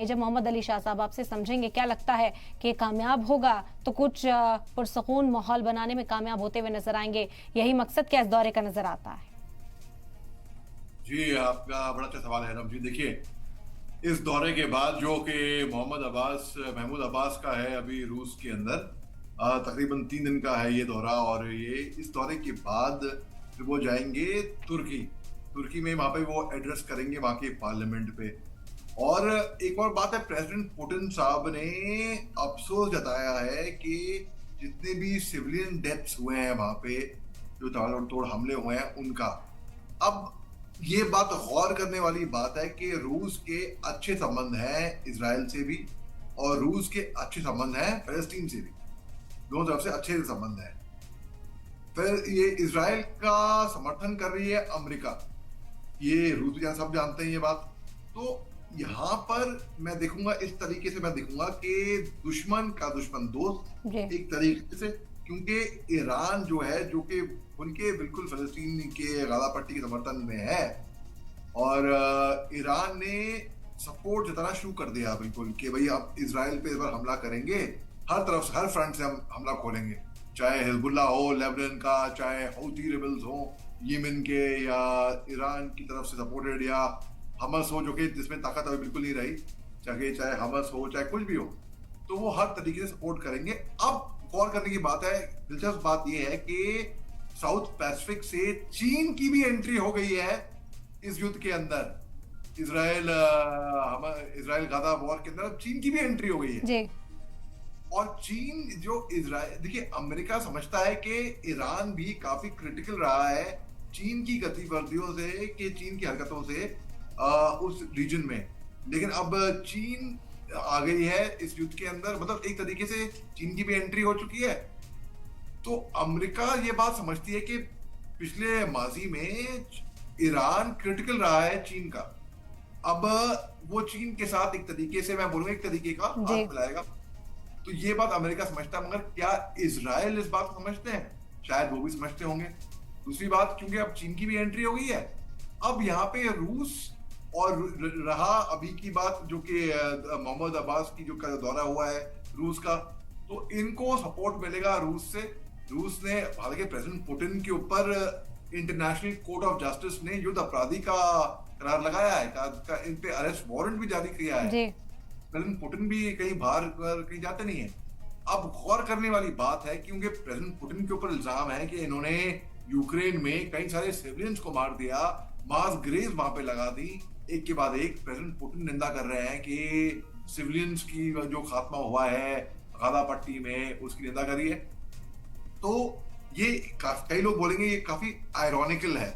Major Mohammad Ali Shah साहब आपसे समझेंगे, क्या लगता है कि कामयाब होगा तो कुछ पुरसकून माहौल बनाने में कामयाब होते हुए नजर आएंगे? यही मकसद क्या इस दौरे का नजर आता है? जी, आपका बड़ा अच्छा सवाल है रम जी। देखिए, इस दौरे के बाद जो कि महमूद अब्बास का है अभी रूस के अंदर, तकरीबन 3 दिन का है ये दौरा। और ये इस दौरे के बाद फिर वो जाएंगे तुर्की। तुर्की में वहां पे वो एड्रेस करेंगे वहां के पार्लियामेंट पे। और एक और बात है, प्रेसिडेंट पुतिन साहब ने अफसोस जताया है कि जितने भी सिविलियन डेथ्स हुए हैं वहां पे, जो ताबड़तोड़ हमले हुए हैं उनका, अब ये बात गौर करने वाली बात है कि रूस के अच्छे संबंध हैं इजराइल से भी, और रूस के अच्छे संबंध हैं फलस्तीन से भी। दोनों तरफ से अच्छे संबंध हैं। फिर ये इजराइल का समर्थन कर रही है अमेरिका, ये रूस भी सब जानते हैं ये बात। तो यहाँ पर मैं देखूंगा, इस तरीके से मैं देखूंगा कि दुश्मन का दुश्मन दोस्त एक तरीके से, क्योंकि ईरान जो है, जो कि उनके बिल्कुल फलस्तीन के गाजा पट्टी के समर्थन में है, और ईरान ने सपोर्ट जताना शुरू कर दिया बिल्कुल कि भाई अब इजराइल पे इस बार हमला करेंगे, हर तरफ से, हर फ्रंट से हम हमला खोलेंगे, चाहे हिजबुल्ला हो लेबनान का, चाहे हौती रेबल्स हो यमन के, या ईरान की तरफ से सपोर्टेड, या हमस हो जो कि जिसमें ताकत अभी बिल्कुल नहीं रही, चाहे हमस हो चाहे कुछ भी हो, तो वो हर तरीके से सपोर्ट करेंगे। अब गौर करने की बात है, दिलचस्प बात यह है कि साउथ पैसिफिक से चीन की भी एंट्री हो गई है इस युद्ध के अंदर। इजराइल गाजा वॉर के अंदर अब चीन की भी एंट्री हो गई है जी। और चीन जो इजराइल, देखिए अमेरिका समझता है कि ईरान भी काफी क्रिटिकल रहा है चीन की गतिविधियों से, कि चीन की हरकतों से उस रीजन में। लेकिन अब चीन आ गई है इस युद्ध के अंदर, मतलब एक तरीके से चीन की भी एंट्री हो चुकी है। तो अमेरिका ये बात समझती है कि पिछले माजी में ईरान क्रिटिकल रहा है चीन का, अब वो चीन के साथ एक तरीके से, मैं बोलूंगा एक तरीके का हाथ मिलाएगा। तो ये बात अमेरिका समझता है, मगर क्या इजराइल इस बात को समझते हैं? शायद वो भी समझते होंगे। दूसरी बात, क्योंकि अब चीन की भी एंट्री हो गई है, अब यहाँ पे रूस, और रहा अभी की बात जो कि मोहम्मद अब्बास की जो दौरा हुआ है रूस का, तो इनको सपोर्ट मिलेगा रूस से। रूस ने, हालांकि प्रेसिडेंट पुतिन के ऊपर इंटरनेशनल कोर्ट ऑफ जस्टिस ने युद्ध अपराधी का करार लगाया है, इन पे अरेस्ट वारंट भी जारी किया है। प्रेसिडेंट पुतिन भी कहीं बाहर कहीं जाते नहीं है। अब गौर करने वाली बात है, क्योंकि प्रेसिडेंट पुतिन के ऊपर इल्जाम है कि इन्होंने यूक्रेन में कई सारे सिविलियंस को मार दिया, मास ग्रेव वहां पे लगा दी। एक के बाद एक प्रेसिडेंट पुतिन निंदा कर रहे हैं कि सिविलियंस की जो खात्मा हुआ है गाजा पट्टी में, उसकी निंदा करी है। तो ये कई लोग बोलेंगे ये काफी आयरॉनिकल है।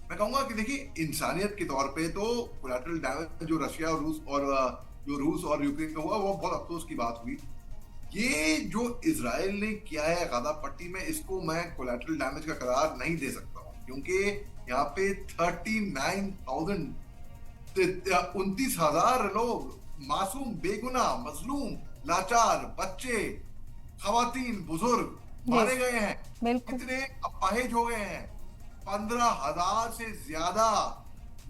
मैं कहूंगा कि देखिए, इंसानियत के तौर पे तो कोलैटरल डैमेज जो रशिया और रूस और यूक्रेन का हुआ, वो बहुत अफसोस की बात हुई। ये जो इजराइल ने किया है गाजा पट्टी में, इसको मैं कोलैटरल डैमेज का करार नहीं दे सकता हूँ, क्योंकि यहाँ पे 29,000 लोग, मासूम, बेगुनाह, मजलूम, लाचार, बच्चे, खवातीन, बुजुर्ग मारे गए हैं। कितने अपाहिज हो गए हैं। 15,000 से ज्यादा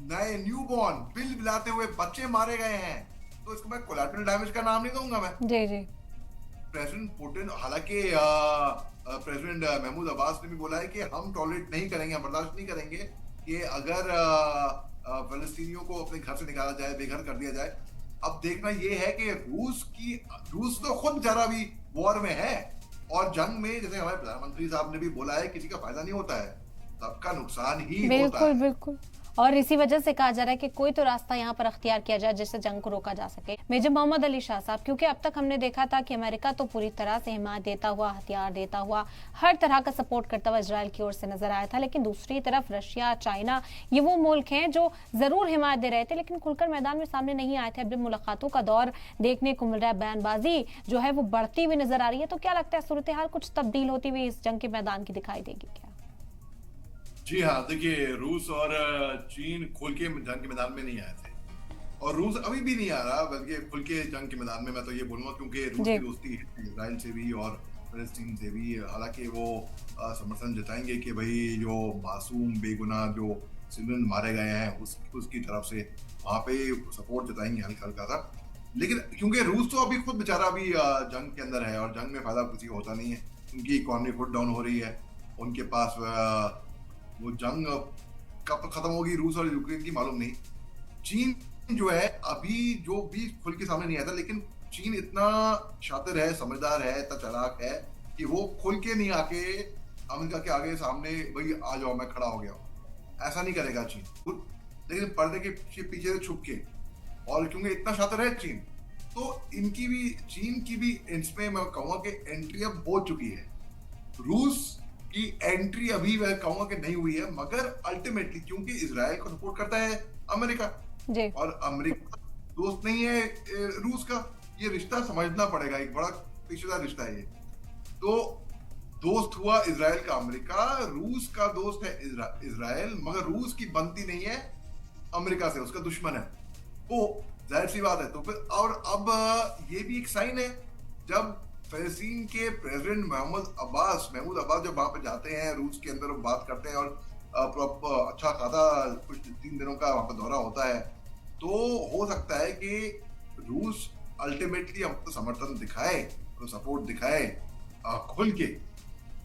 नए न्यूबॉर्न बिल बिलाते हुए बच्चे मारे गए हैं। तो इसको मैं कोलैटरल डैमेज का नाम नहीं दूंगा मैं। जी। प्रेसिडेंट पुतिन, हालांकि प्रेसिडेंट महमूद अब्बास ने भी बोला है कि हम टॉलरेट नहीं करेंगे, हम बर्दाश्त नहीं करेंगे कि अगर फलस्तीनियों को अपने घर से निकाला जाए, बेघर कर दिया जाए। अब देखना यह है कि रूस तो खुद जरा भी वॉर में है, और जंग में, जैसे हमारे प्रधानमंत्री साहब ने भी बोला है, किसी का फायदा नहीं होता है, सबका नुकसान ही होता है। बिल्कुल। और इसी वजह से कहा जा रहा है कि कोई तो रास्ता यहाँ पर अख्तियार किया जाए जिससे जंग को रोका जा सके। मेजर मोहम्मद अली शाह साहब, क्योंकि अब तक हमने देखा था कि अमेरिका तो पूरी तरह से हिमायत देता हुआ, हथियार देता हुआ, हर तरह का सपोर्ट करता हुआ इजराइल की ओर से नजर आया था, लेकिन दूसरी तरफ रशिया, चाइना, ये वो मुल्क हैं जो जरूर हिमायत दे रहे थे, लेकिन खुलकर मैदान में सामने नहीं आए थे। अब मुलाकातों का दौर देखने को मिल रहा है, बयानबाजी जो है वो बढ़ती हुई नजर आ रही है। तो क्या लगता है, सूरत हाल कुछ तब्दील होती हुई इस जंग के मैदान की दिखाई देगी क्या? जी हाँ, देखिए, रूस और चीन खुल के जंग के मैदान में नहीं आए थे, और रूस अभी भी नहीं आ रहा बल्कि खुल के जंग के मैदान में, मैं तो ये बोलूंगा, क्योंकि रूस की दोस्ती है इजराइल से भी और फलस्तीन से भी। हालांकि वो समर्थन जताएंगे कि भाई जो मासूम, बेगुनाह जो सिविलियन मारे गए हैं उसकी तरफ से वहां पे सपोर्ट जताएंगे हल्का हल्का सा। लेकिन क्योंकि रूस तो अभी खुद बेचारा अभी जंग के अंदर है और जंग में फायदा किसी को होता नहीं है। उनकी इकोनॉमी खुद डाउन हो रही है। उनके पास वो जंग कब खत्म होगी रूस और यूक्रेन की मालूम नहीं। चीन जो है अभी जो भी खुल के सामने नहीं आता, लेकिन चीन इतना शातिर है, समझदार है, इतना चालाक है कि वो खुल के नहीं आके अमेरिका के आगे सामने भाई आ जाओ मैं खड़ा हो गया हूँ, ऐसा नहीं करेगा चीन। लेकिन पर्दे के पीछे से छुप के, और क्योंकि इतना शातिर है चीन, तो इनकी भी, चीन की भी इसमें मैं कहूंगा कि एंट्री अब हो चुकी है। रूस की एंट्री अभी मैं कहूंगा कि नहीं हुई है, मगर अल्टीमेटली क्योंकि इजराइल को सपोर्ट करता है अमेरिका, जी। और अमेरिका दोस्त नहीं है रूस का। ये रिश्ता समझना पड़ेगा, एक बड़ा पेचीदा रिश्ता है ये। तो दोस्त हुआ इजराइल का अमेरिका, रूस का दोस्त है इजराइल, मगर रूस की बनती नहीं है अमेरिका से, उसका दुश्मन है वो, जाहिर सी बात है। तो फिर और अब ये भी एक साइन है, जब फलस्तीन के प्रेसिडेंट महमूद अब्बास जब वहां पे जाते हैं रूस के अंदर, बात करते हैं और प्रॉपर अच्छा खासा कुछ 3 दिनों का वहां पर दौरा होता है, तो हो सकता है कि रूस अल्टीमेटली हमको समर्थन दिखाए और सपोर्ट दिखाए खुल के,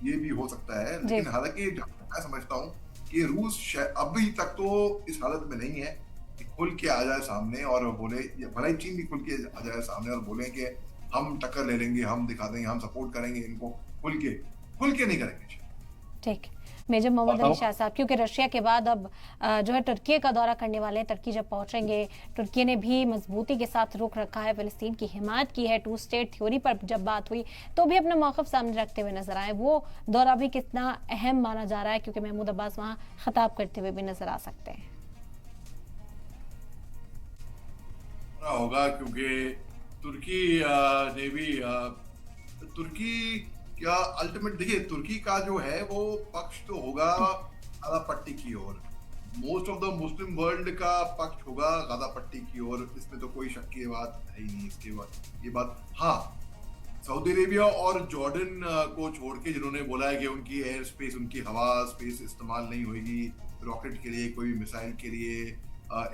ये भी हो सकता है। लेकिन हालांकि मैं समझता हूँ कि रूस अभी तक तो इस हालत में नहीं है कि खुल के आ जाए सामने और बोले, भले ही चीन भी खुल के आ जाए सामने और बोले कि हम टक्कर ले लेंगे, हम दिखा देंगे, हम सपोर्ट करेंगे इनको, खुल के नहीं करेंगे। ठीक, मेजर मोहम्मद अली शाह साहब, क्योंकि रशिया के बाद अब जो है तुर्की का दौरा करने वाले हैं, तुर्की जब पहुंचेंगे, तुर्की ने भी मजबूती के साथ रुख रखा है, फिलिस्तीन की हिमायत की है, 2 स्टेट थ्योरी पर जब बात हुई तो भी अपना मौक़िफ़ सामने रखते हुए नजर आए। वो दौरा भी कितना अहम माना जा रहा है, क्योंकि महमूद अब्बास वहां खिताब करते हुए भी नजर आ सकते हैं। होगा क्योंकि तुर्की ने भी तुर्की क्या अल्टीमेट, देखिए तुर्की का जो है वो पक्ष तो होगा गाजा पट्टी की ओर, most of the Muslim world का पक्ष होगा गाजा पट्टी की ओर, इसमें तो कोई शक की बात है ही नहीं। इसके बाद ये बात, हाँ, सऊदी अरेबिया और जॉर्डन को छोड़ के जिन्होंने बोला है कि उनकी एयर स्पेस, उनकी हवा स्पेस इस्तेमाल नहीं होगी रॉकेट के लिए, कोई भी मिसाइल के लिए,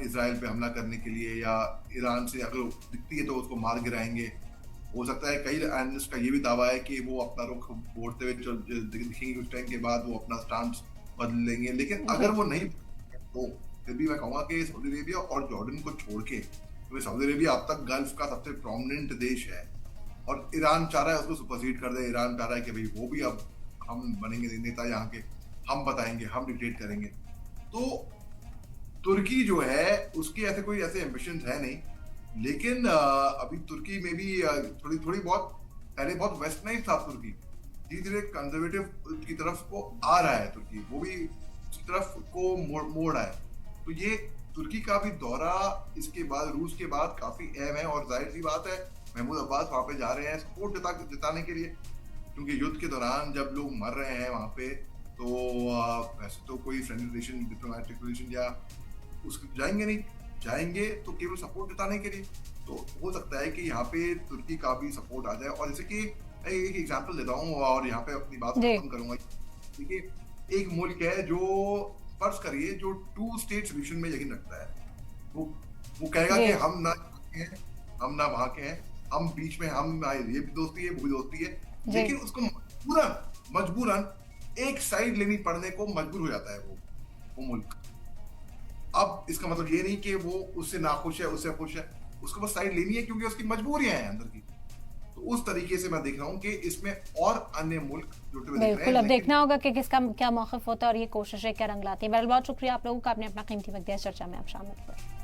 इसराइल पे हमला करने के लिए, या ईरान से अगर दिखती है तो उसको मार गिराएंगे। हो सकता है कई एनालिस्ट का ये भी दावा है कि वो अपना रुख मोड़ते हुए दिखेंगे, उस टाइम के बाद वो अपना स्टांस बदल लेंगे। लेकिन अगर वो नहीं तो फिर भी मैं कहूँगा कि सऊदी अरेबिया और जॉर्डन को छोड़ के, क्योंकि सऊदी अरेबिया अब तक गल्फ का सबसे प्रोमिनेंट देश है और ईरान चाह रहा है उसको सुपरसीड कर दे। ईरान चाह रहा है कि भाई वो भी अब हम बनेंगे नेता यहाँ के, हम बताएंगे, हम डिक्टेट करेंगे। तो तुर्की जो है उसकी ऐसे कोई ऐसे एम्बिशंस है नहीं, लेकिन अभी तुर्की में भी थोड़ी बहुत, पहले बहुत वेस्टर्नाइज था तुर्की, धीरे धीरे कंजर्वेटिव की तरफ को आ रहा है तुर्की, वो भी उस तरफ को मोड़ रहा है। तो ये तुर्की का भी दौरा इसके बाद, रूस के बाद, काफी अहम है। और जाहिर सी बात है महमूद अब्बास वहां पे जा रहे हैं सपोर्ट जताने के लिए, क्योंकि युद्ध के दौरान जब लोग मर रहे हैं वहां पे, तो वैसे तो कोई फ्रेंडली रिलेशन, डिप्लोमेटिक रिलेशन या उसको जाएंगे नहीं, जाएंगे तो केवल सपोर्ट जताने के लिए। तो हो सकता है कि यहाँ पे तुर्की का भी सपोर्ट आ जाए। और जैसे कि एक एग्जांपल देता हूँ और यहाँ पे अपनी बात खत्म करूंगा। देखिए एक मुल्क है जो, फर्ज करिए, जो 2 स्टेट सोल्यूशन में यकीन रखता है, वो कहेगा कि हम ना हैं, हम ना वहां के हैं, हम बीच में, हम ये भी दोस्ती है, वो भी दोस्ती है, लेकिन उसको मजबूरन एक साइड लेनी पड़ने को मजबूर हो जाता है वो मुल्क। अब इसका मतलब ये नहीं कि वो उससे नाखुश है, उससे खुश है, उसको बस साइड लेनी है क्योंकि उसकी मजबूरियां हैं अंदर की। तो उस तरीके से मैं देख रहा हूँ कि इसमें और अन्य मुल्क जुटे हुए दिख रहे हैं। बिल्कुल, अब देखना होगा कि किसका क्या मौक़िफ़ होता है और ये कोशिशें क्या रंग लाती है। बहरहाल बहुत शुक्रिया आप लोगों का, आपने अपना कीमती वक्त दिया, चर्चा में आप शामिल हुए।